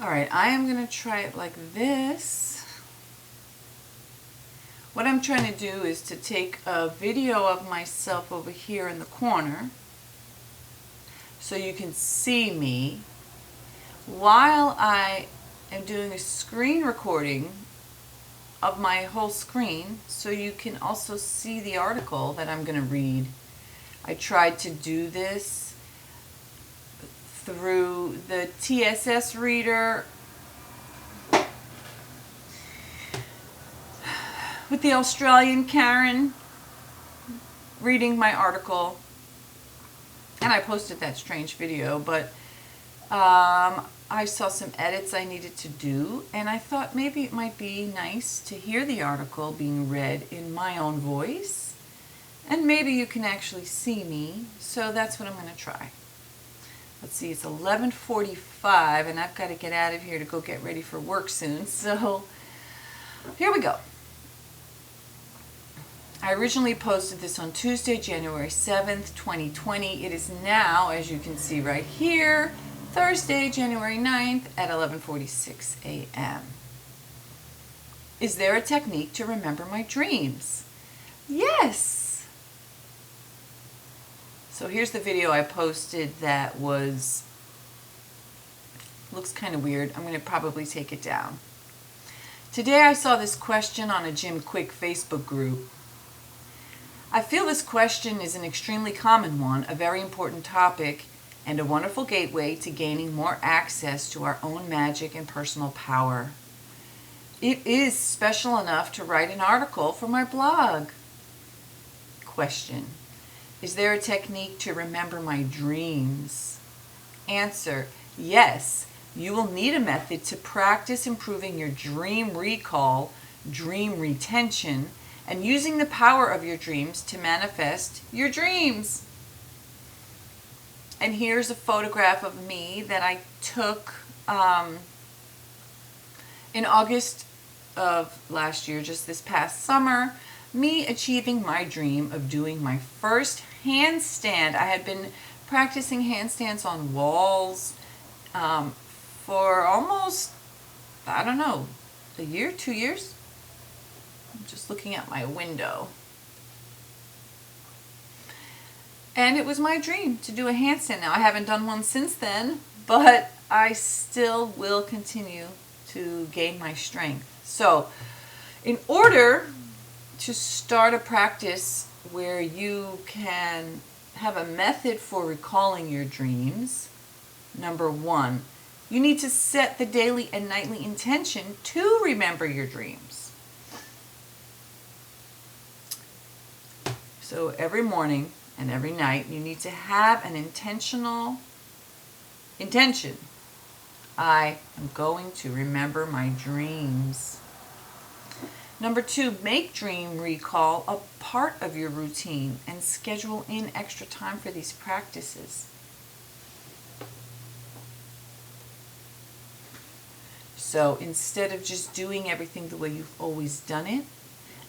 All right, I am going to try it like this. What I'm trying to do is to take a video of myself over here in the corner so you can see me while I am doing a screen recording of my whole screen so you can also see the article that I'm going to read. I tried to do this through the TSS reader with the Australian Karen reading my article, and I posted that strange video, but I saw some edits I needed to do, and I thought maybe it might be nice to hear the article being read in my own voice, and maybe you can actually see me, so that's what I'm going to try. Let's see, it's 11:45, and I've got to get out of here to go get ready for work soon, so here we go. I originally posted this on Tuesday, January 7th, 2020. It is now, as you can see right here, Thursday, January 9th at 11:46 a.m. Is there a technique to remember my dreams? Yes! So here's the video I posted that looks kind of weird. I'm going to probably take it down. Today I saw this question on a Jim Quick Facebook group. I feel this question is an extremely common one, a very important topic, and a wonderful gateway to gaining more access to our own magic and personal power. It is special enough to write an article for my blog. Question: is there a technique to remember my dreams? Answer: yes. You will need a method to practice improving your dream recall, dream retention, and using the power of your dreams to manifest your dreams. And here's a photograph of me that I took in August of last year, just this past summer, me achieving my dream of doing my first handstand. I had been practicing handstands on walls for almost, I don't know, a year, 2 years? I'm just looking out my window. And it was my dream to do a handstand. Now, I haven't done one since then, but I still will continue to gain my strength. So, in order to start a practice where you can have a method for recalling your dreams, number one, you need to set the daily and nightly intention to remember your dreams. So every morning and every night, you need to have an intention. I am going to remember my dreams. Number two, make dream recall a part of your routine and schedule in extra time for these practices. So instead of just doing everything the way you've always done it,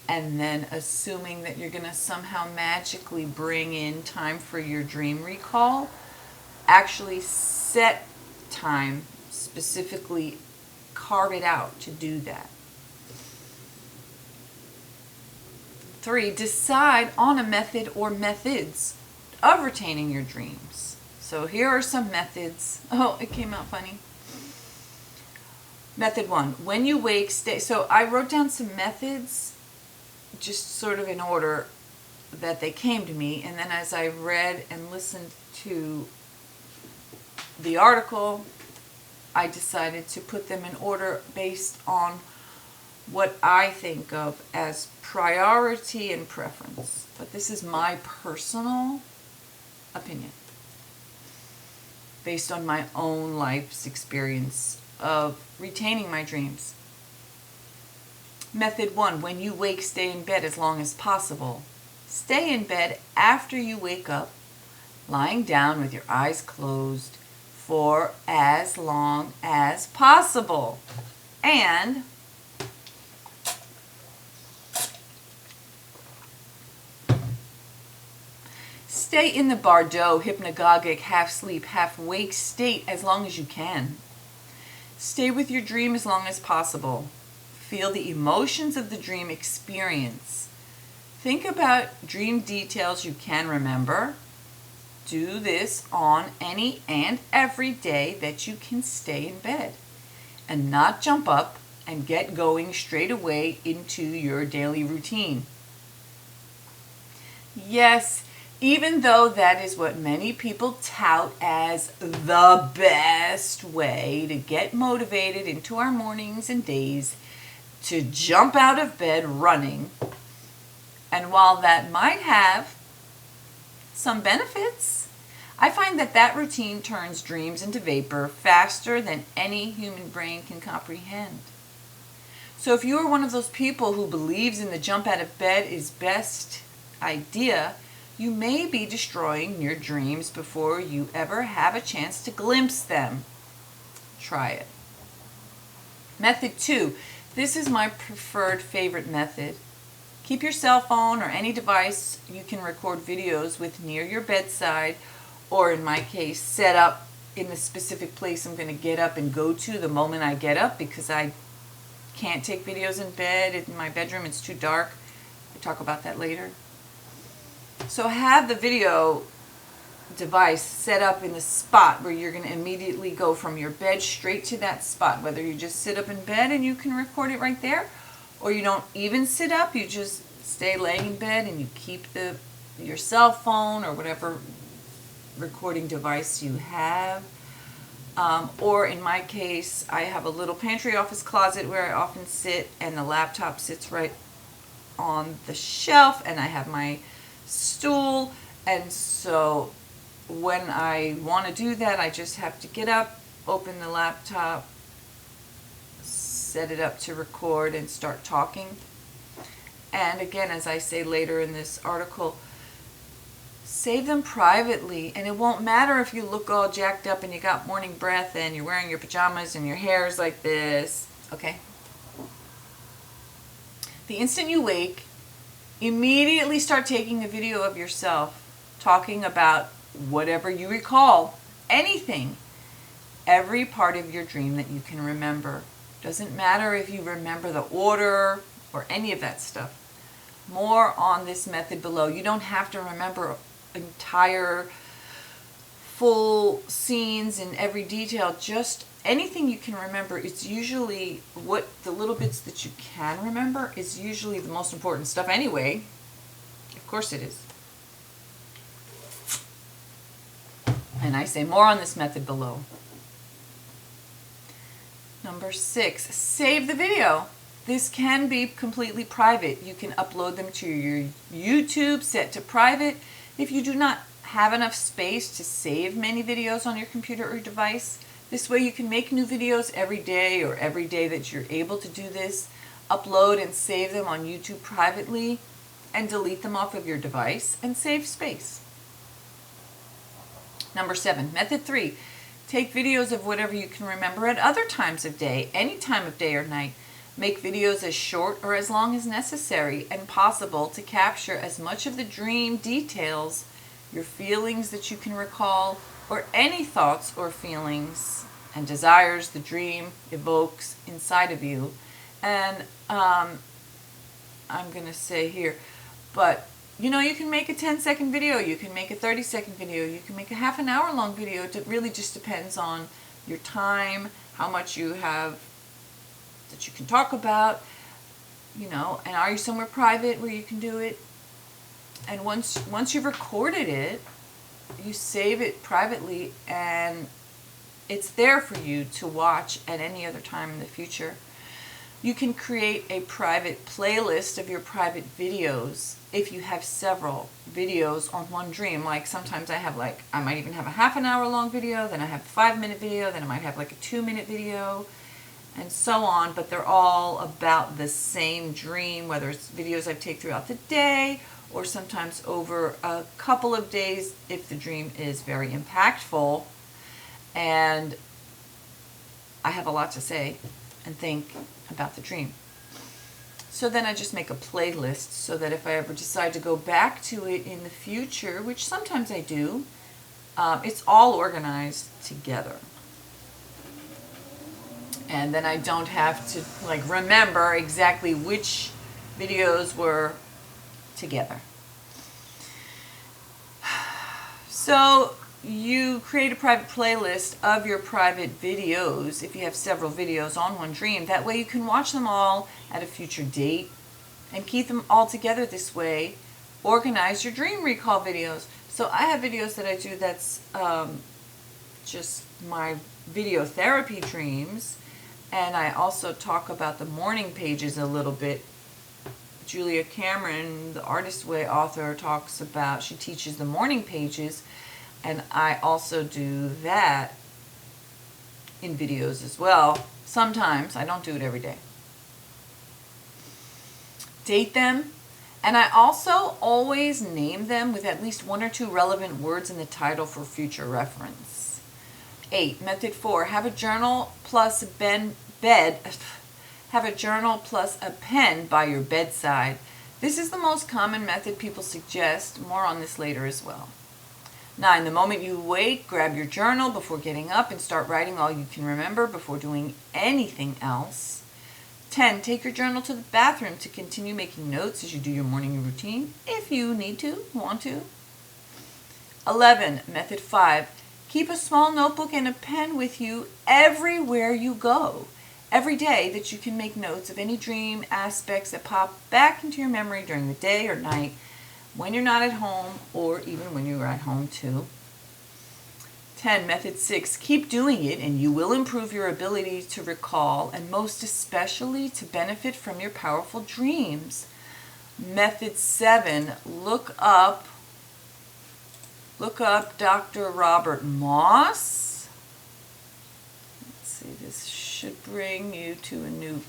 and then assuming that you're going to somehow magically bring in time for your dream recall, actually set time, specifically carve it out to do that. 3, decide on a method or methods of retaining your dreams. So here are some methods. Oh, it came out funny. Method 1, when you wake, stay. So I wrote down some methods just sort of in order that they came to me, and then as I read and listened to the article, I decided to put them in order based on what I think of as priority and preference. But this is my personal opinion based on my own life's experience of retaining my dreams. Method 1, when you wake, stay in bed as long as possible. Stay in bed after you wake up, lying down with your eyes closed for as long as possible. And stay in the Bardo hypnagogic half-sleep, half-wake state as long as you can. Stay with your dream as long as possible. Feel the emotions of the dream experience. Think about dream details you can remember. Do this on any and every day that you can stay in bed and not jump up and get going straight away into your daily routine. Yes, even though that is what many people tout as the best way to get motivated into our mornings and days, to jump out of bed running, and while that might have some benefits, I find that that routine turns dreams into vapor faster than any human brain can comprehend. So if you are one of those people who believes in the jump out of bed is best idea, you may be destroying your dreams before you ever have a chance to glimpse them. Try it. Method 2. This is my preferred favorite method. Keep your cell phone or any device you can record videos with near your bedside, or in my case, set up in the specific place I'm going to get up and go to the moment I get up, because I can't take videos in bed. In my bedroom, it's too dark. We'll talk about that later. So have the video device set up in the spot where you're going to immediately go from your bed straight to that spot, whether you just sit up in bed and you can record it right there, or you don't even sit up, you just stay laying in bed and you keep your cell phone or whatever recording device you have. Or in my case, I have a little pantry office closet where I often sit, and the laptop sits right on the shelf, and I have my stool, and so when I want to do that, I just have to get up, open the laptop, set it up to record, and start talking. And again, as I say later in this article, save them privately, and it won't matter if you look all jacked up and you got morning breath and you're wearing your pajamas and your hair is like this, okay? The instant you wake, immediately start taking a video of yourself talking about whatever you recall, anything, every part of your dream that you can remember. Doesn't matter if you remember the order or any of that stuff. More on this method below. You don't have to remember entire full scenes in every detail, just anything you can remember. It's usually what the little bits that you can remember is usually the most important stuff anyway. Of course it is. And I say more on this method below. Number 6, save the video. This can be completely private. You can upload them to your YouTube, set to private. If you do not have enough space to save many videos on your computer or device, this way you can make new videos every day, or every day that you're able to do this, upload and save them on YouTube privately, and delete them off of your device and save space. Number 7, method 3, take videos of whatever you can remember at other times of day, any time of day or night. Make videos as short or as long as necessary and possible to capture as much of the dream details, your feelings that you can recall, or any thoughts or feelings and desires the dream evokes inside of you. And I'm going to say here, but you know, you can make a 10-second video, you can make a 30-second video, you can make a half an hour long video. It really just depends on your time, how much you have that you can talk about, you know, and are you somewhere private where you can do it? And once you've recorded it, you save it privately, and it's there for you to watch at any other time in the future. You can create a private playlist of your private videos if you have several videos on one dream. Like sometimes I might even have a half an hour long video, then I have a 5-minute video, then I might have like a 2-minute video, and so on, but they're all about the same dream, whether it's videos I take throughout the day or sometimes over a couple of days if the dream is very impactful and I have a lot to say and think about the dream. So then I just make a playlist so that if I ever decide to go back to it in the future, which sometimes I do, it's all organized together. And then I don't have to like remember exactly which videos were together. So you create a private playlist of your private videos if you have several videos on one dream. That way you can watch them all at a future date and keep them all together this way. Organize your dream recall videos. So I have videos that I do that's just my video therapy dreams, and I also talk about the morning pages a little bit. Julia Cameron, the Artist Way author, talks about, she teaches the morning pages, and I also do that in videos as well. Sometimes, I don't do it every day. Date them, and I also always name them with at least 1 or 2 relevant words in the title for future reference. 8. Method 4. Have a journal plus a pen by your bedside. This is the most common method people suggest. More on this later as well. 9. The moment you wake, grab your journal before getting up and start writing all you can remember before doing anything else. 10. Take your journal to the bathroom to continue making notes as you do your morning routine, if you need to, want to. 11. Method 5. Keep a small notebook and a pen with you everywhere you go. Every day that you can make notes of any dream aspects that pop back into your memory during the day or night when you're not at home, or even when you're at home too. 10. Method 6. Keep doing it and you will improve your ability to recall and most especially to benefit from your powerful dreams. Method 7. Look up Dr. Robert Moss. Let's see, this should bring you to a new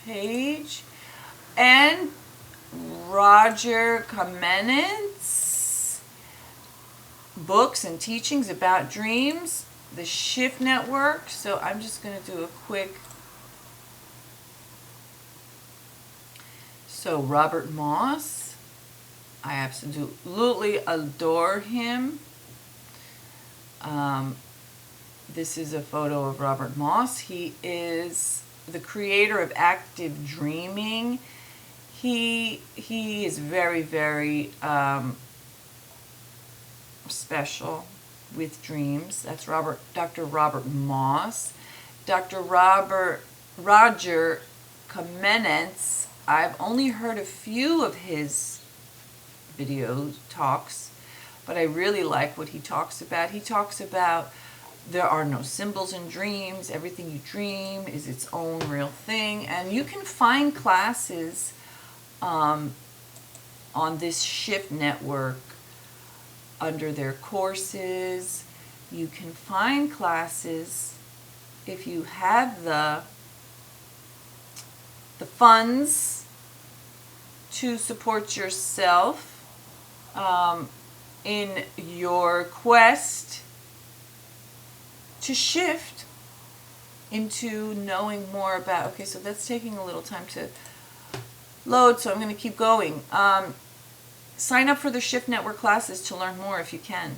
page. And Roger Kamenet's books and teachings about dreams, the Shift Network. So I'm just going to do a quick. So Robert Moss, I absolutely adore him. This is a photo of Robert Moss. He is the creator of active dreaming. He is very, very special with dreams. That's Dr. Robert Moss. Roger Kamenetz, I've only heard a few of his video talks, but I really like what he talks about. He talks about there are no symbols in dreams. Everything you dream is its own real thing. And you can find classes on this Shift Network under their courses. You can find classes if you have the funds to support yourself in your quest to shift into knowing more about. Okay, so that's taking a little time to load, so I'm going to keep going. Sign up for the Shift Network classes to learn more if you can.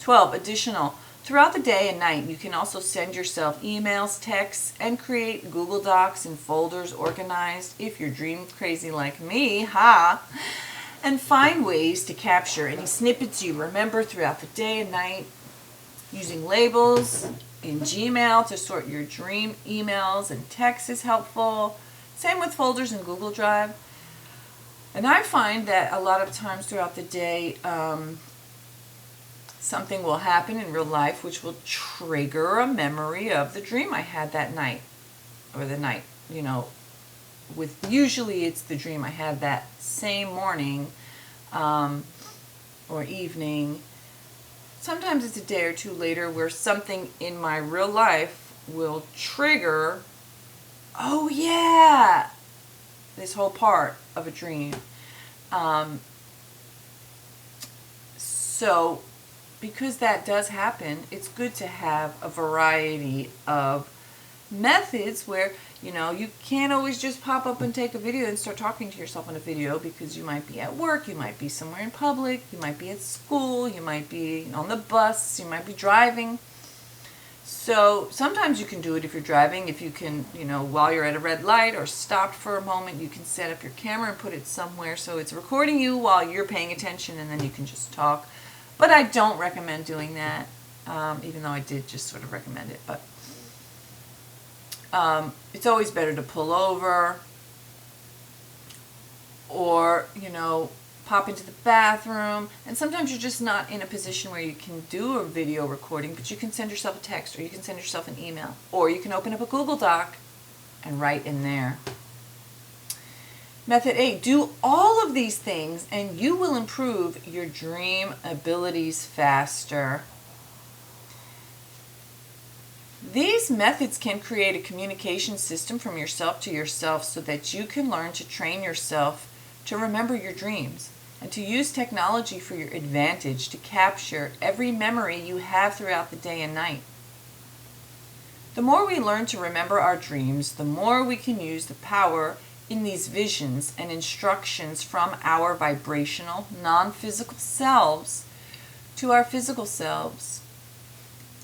12. Additional. Throughout the day and night, you can also send yourself emails, texts, and create Google Docs and folders organized if you're dream crazy like me, and find ways to capture any snippets you remember throughout the day and night. Using labels in Gmail to sort your dream emails and texts is helpful. Same with folders in Google Drive. And I find that a lot of times throughout the day, something will happen in real life which will trigger a memory of the dream I had that night, or the night, usually it's the dream I had that same morning or evening. Sometimes it's a day or two later where something in my real life will trigger, oh yeah, this whole part of a dream. So because that does happen, it's good to have a variety of methods where, you can't always just pop up and take a video and start talking to yourself in a video, because you might be at work, you might be somewhere in public, you might be at school, you might be on the bus, you might be driving. So sometimes you can do it if you're driving, if you can, while you're at a red light or stopped for a moment, you can set up your camera and put it somewhere so it's recording you while you're paying attention, and then you can just talk. But I don't recommend doing that, even though I did just sort of recommend it. But it's always better to pull over or, pop into the bathroom. And sometimes you're just not in a position where you can do a video recording, but you can send yourself a text, or you can send yourself an email, or you can open up a Google Doc and write in there. Method 8, do all of these things and you will improve your dream abilities faster. These methods can create a communication system from yourself to yourself so that you can learn to train yourself to remember your dreams and to use technology for your advantage to capture every memory you have throughout the day and night. The more we learn to remember our dreams, the more we can use the power in these visions and instructions from our vibrational, non-physical selves to our physical selves.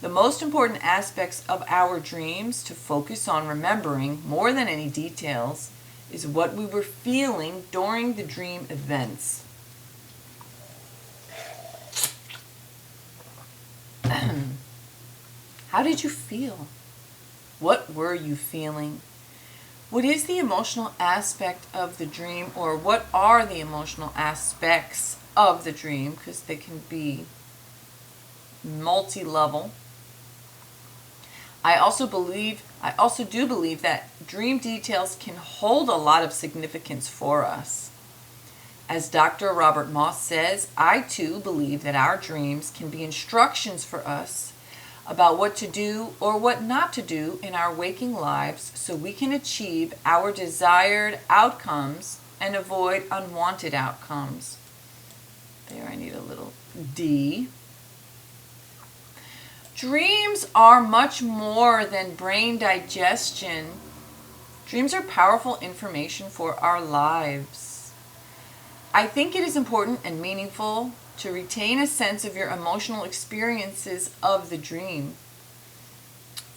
The most important aspects of our dreams to focus on remembering more than any details is what we were feeling during the dream events. How did you feel? What were you feeling? What is the emotional aspect of the dream, or what are the emotional aspects of the dream? Because they can be multi-level. I also do believe that dream details can hold a lot of significance for us. As Dr. Robert Moss says, I too believe that our dreams can be instructions for us about what to do or what not to do in our waking lives so we can achieve our desired outcomes and avoid unwanted outcomes. There, I need a little D. Dreams are much more than brain digestion. Dreams are powerful information for our lives. I think it is important and meaningful to retain a sense of your emotional experiences of the dream.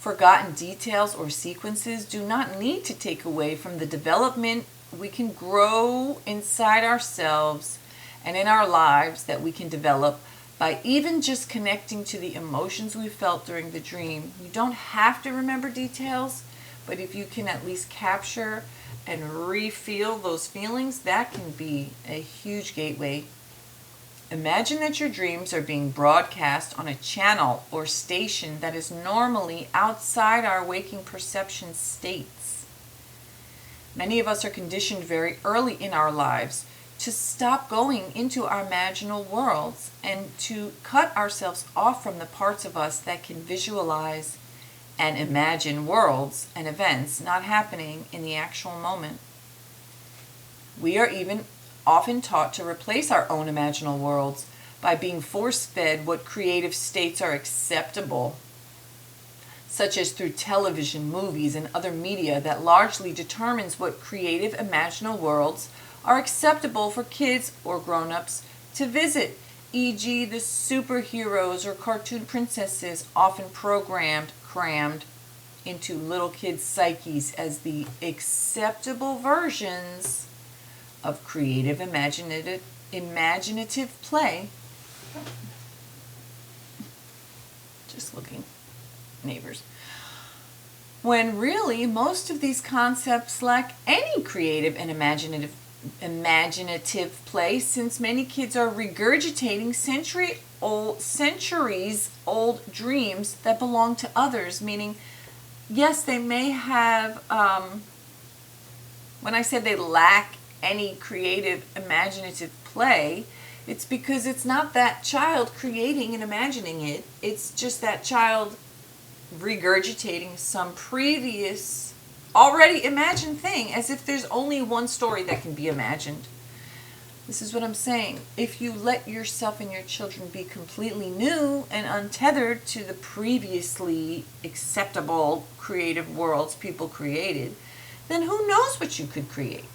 Forgotten details or sequences do not need to take away from the development we can grow inside ourselves and in our lives that we can develop by even just connecting to the emotions we felt during the dream. You don't have to remember details, but if you can at least capture and re-feel those feelings, that can be a huge gateway. Imagine that your dreams are being broadcast on a channel or station that is normally outside our waking perception states. Many of us are conditioned very early in our lives to stop going into our imaginal worlds and to cut ourselves off from the parts of us that can visualize and imagine worlds and events not happening in the actual moment. We are even often taught to replace our own imaginal worlds by being force-fed what creative states are acceptable, such as through television, movies, and other media that largely determines what creative imaginal worlds are acceptable for kids or grown-ups to visit, e.g. the superheroes or cartoon princesses often crammed into little kids' psyches as the acceptable versions of creative imaginative play. Just looking, neighbors. When really most of these concepts lack any creative and imaginative play, since many kids are regurgitating centuries old dreams that belong to others, meaning yes, they may have, when I said they lack any creative imaginative play, it's because it's not that child creating and imagining it. It's just that child regurgitating some previous already imagined thing, as if there's only one story that can be imagined. This is what I'm saying. If you let yourself and your children be completely new and untethered to the previously acceptable creative worlds people created, then who knows what you could create?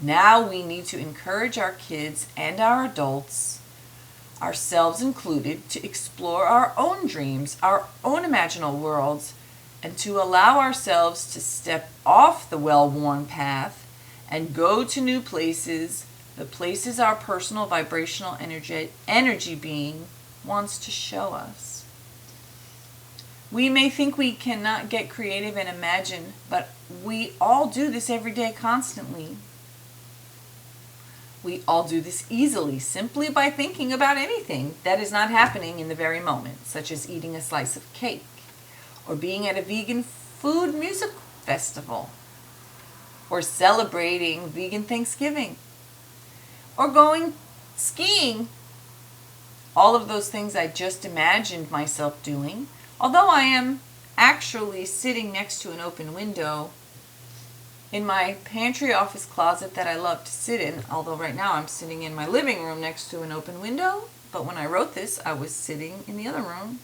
Now we need to encourage our kids and our adults ourselves included, to explore our own dreams, our own imaginal worlds, and to allow ourselves to step off the well-worn path and go to new places, the places our personal vibrational energy being wants to show us. We may think we cannot get creative and imagine, but we all do this every day constantly. We all do this easily, simply by thinking about anything that is not happening in the very moment, such as eating a slice of cake, or being at a vegan food music festival, or celebrating vegan Thanksgiving, or going skiing. All of those things I just imagined myself doing, although I am actually sitting next to an open window in my pantry office closet that I love to sit in, although right now I'm sitting in my living room next to an open window, but when I wrote this, I was sitting in the other room.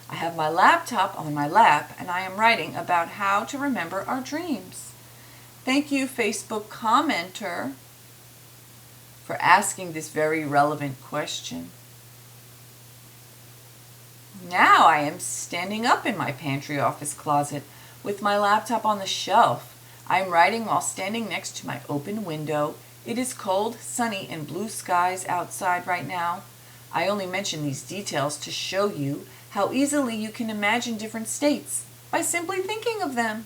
I have my laptop on my lap, and I am writing about how to remember our dreams. Thank you, Facebook commenter, for asking this very relevant question. Now I am standing up in my pantry office closet with my laptop on the shelf. I am writing while standing next to my open window. It is cold, sunny, and blue skies outside right now. I only mention these details to show you how easily you can imagine different states by simply thinking of them.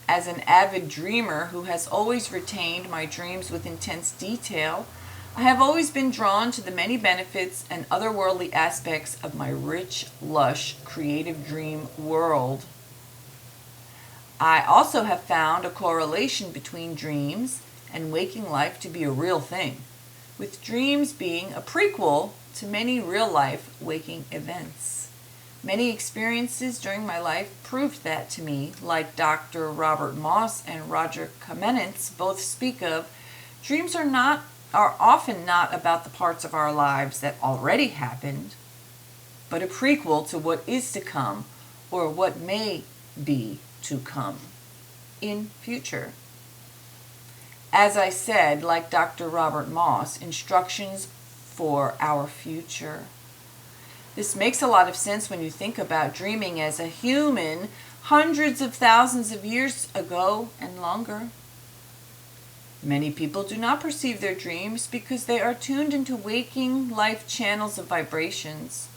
As an avid dreamer who has always retained my dreams with intense detail, I have always been drawn to the many benefits and otherworldly aspects of my rich, lush, creative dream world. I also have found a correlation between dreams and waking life to be a real thing, with dreams being a prequel to many real-life waking events. Many experiences during my life proved that to me, like Dr. Robert Moss and Roger Kamenetz both speak of. Dreams are often not about the parts of our lives that already happened, but a prequel to what is to come, or what may be to come in future. As I said, like Dr. Robert Moss, instructions for our future. This makes a lot of sense when you think about dreaming as a human hundreds of thousands of years ago and longer. Many people do not perceive their dreams because they are tuned into waking life channels of vibrations.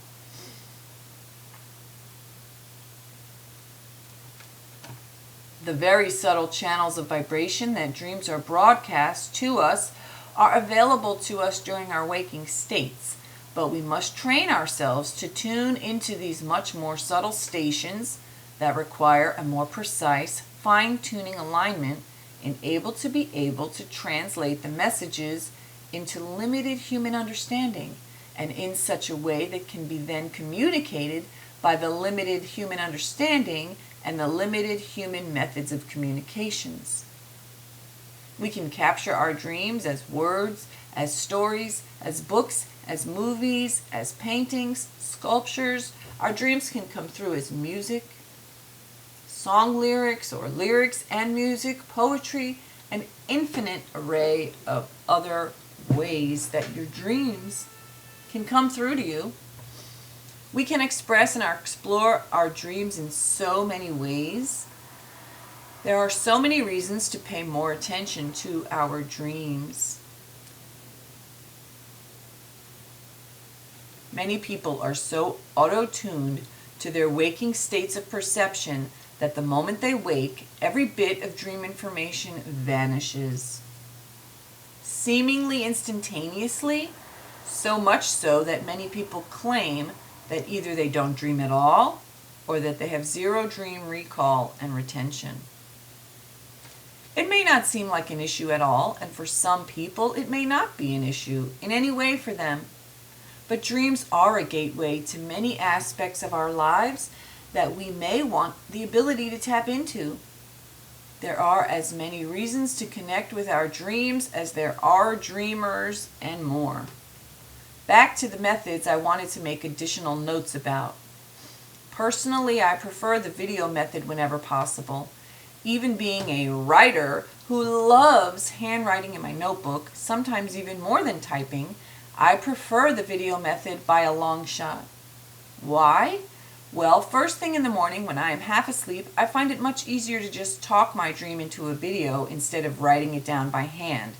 The very subtle channels of vibration that dreams are broadcast to us are available to us during our waking states, but we must train ourselves to tune into these much more subtle stations that require a more precise, fine-tuning alignment and able to translate the messages into limited human understanding, and in such a way that can be then communicated by the limited human understanding and the limited human methods of communications. We can capture our dreams as words, as stories, as books, as movies, as paintings, sculptures. Our dreams can come through as music, song lyrics, or lyrics and music, poetry, an infinite array of other ways that your dreams can come through to you. We can express and explore our dreams in so many ways. There are so many reasons to pay more attention to our dreams. Many people are so auto-tuned to their waking states of perception that the moment they wake, every bit of dream information vanishes. Seemingly instantaneously, so much so that many people claim that either they don't dream at all or that they have zero dream recall and retention. It may not seem like an issue at all, and for some people it may not be an issue in any way for them. But dreams are a gateway to many aspects of our lives that we may want the ability to tap into. There are as many reasons to connect with our dreams as there are dreamers, and more. Back to the methods I wanted to make additional notes about. Personally, I prefer the video method whenever possible. Even being a writer who loves handwriting in my notebook, sometimes even more than typing, I prefer the video method by a long shot. Why? Well, first thing in the morning when I am half asleep, I find it much easier to just talk my dream into a video instead of writing it down by hand.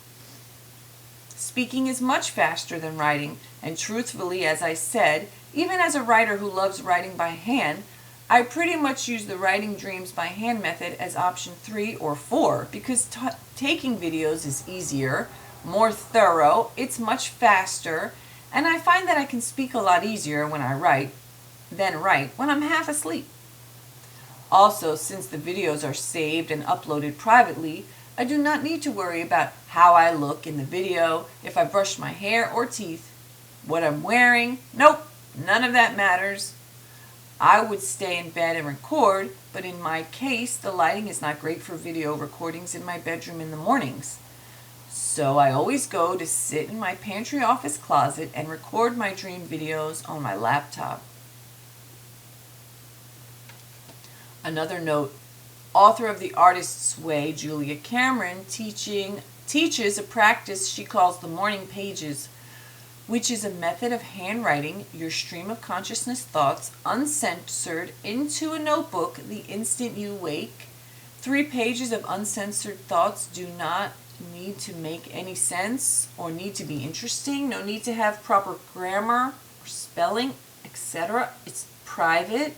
Speaking is much faster than writing, and truthfully, as I said, even as a writer who loves writing by hand, I pretty much use the writing dreams by hand method as option 3 or 4 because taking videos is easier, more thorough, it's much faster, and I find that I can speak a lot easier when I write than write when I'm half asleep. Also, since the videos are saved and uploaded privately, I do not need to worry about how I look in the video, if I brushed my hair or teeth, what I'm wearing. Nope, none of that matters. I would stay in bed and record, but in my case, the lighting is not great for video recordings in my bedroom in the mornings. So I always go to sit in my pantry office closet and record my dream videos on my laptop. Another note, author of The Artist's Way, Julia Cameron, teaches a practice she calls the morning pages, which is a method of handwriting your stream of consciousness thoughts uncensored into a notebook the instant you wake. 3 pages of uncensored thoughts do not need to make any sense or need to be interesting. No need to have proper grammar or spelling, etc. It's private.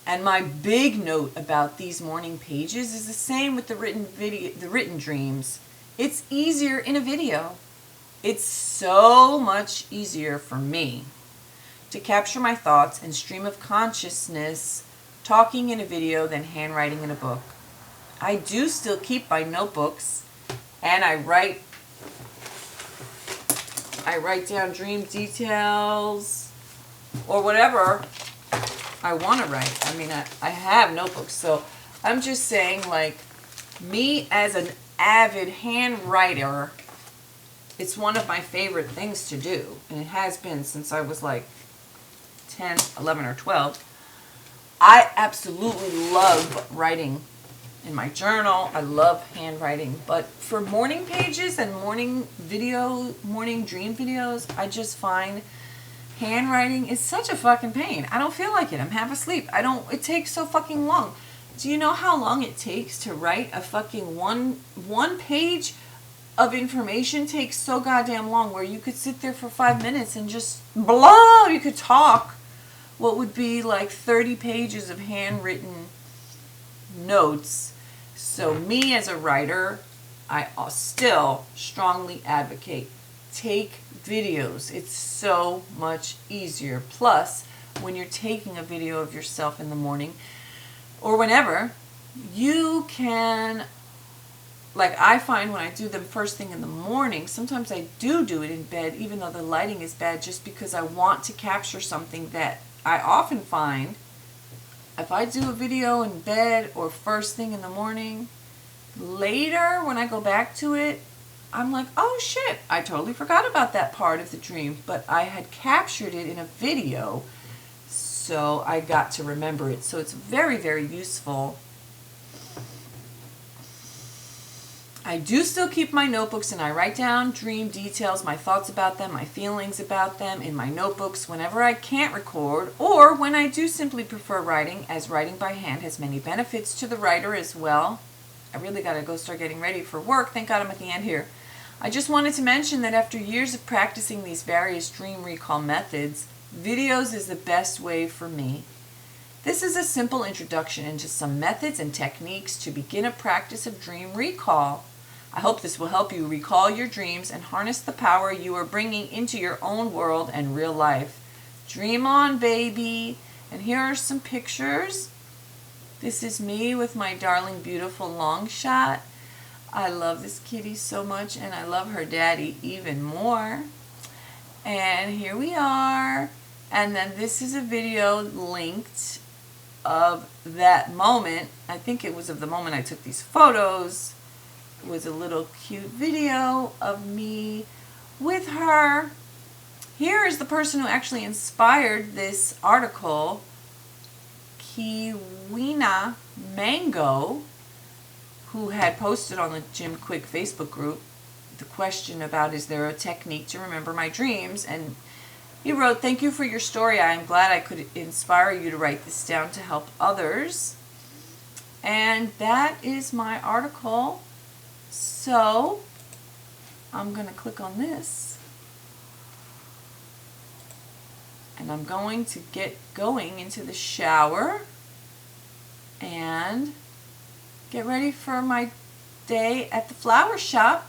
And my big note about these morning pages is the same with the written dreams. It's easier in a video. It's so much easier for me to capture my thoughts and stream of consciousness talking in a video than handwriting in a book. I do still keep my notebooks and I write down dream details or whatever I want to write. I mean, I have notebooks, so I'm just saying, like, me as an avid hand writer, it's one of my favorite things to do, and it has been since I was like 10, 11, or 12. I absolutely love writing in my journal. I love handwriting, but for morning pages and morning dream videos, I just find handwriting is such a fucking pain. I don't feel like it. I'm half asleep. It takes so fucking long. Do you know how long it takes to write a fucking one page of information? Takes so goddamn long, where you could sit there for 5 minutes and just blah, you could talk what would be like 30 pages of handwritten notes. So me as a writer, I still strongly advocate take videos. It's so much easier. Plus, when you're taking a video of yourself in the morning or whenever, you can, like I find when I do them first thing in the morning, sometimes I do it in bed even though the lighting is bad, just because I want to capture something that I often find if I do a video in bed or first thing in the morning, later when I go back to it, I'm like, oh shit, I totally forgot about that part of the dream, but I had captured it in a video, so I got to remember it. So it's very, very useful. I do still keep my notebooks, and I write down dream details, my thoughts about them, my feelings about them in my notebooks whenever I can't record, or when I do simply prefer writing, as writing by hand has many benefits to the writer as well. I really got to go start getting ready for work. Thank God I'm at the end here. I just wanted to mention that after years of practicing these various dream recall methods, videos is the best way for me. This is a simple introduction into some methods and techniques to begin a practice of dream recall. I hope this will help you recall your dreams and harness the power you are bringing into your own world and real life. Dream on, baby. And here are some pictures. This is me with my darling, beautiful long shot. I love this kitty so much, and I love her daddy even more. And here we are. And then this is a video linked of that moment. I think it was of the moment I took these photos. It was a little cute video of me with her. Here is the person who actually inspired this article, Kiwina Mango, who had posted on the Jim Quick Facebook group the question about, is there a technique to remember my dreams? And he wrote, "Thank you for your story. I am glad I could inspire you to write this down to help others." And that is my article. So I'm going to click on this. And I'm going to get going into the shower and get ready for my day at the flower shop.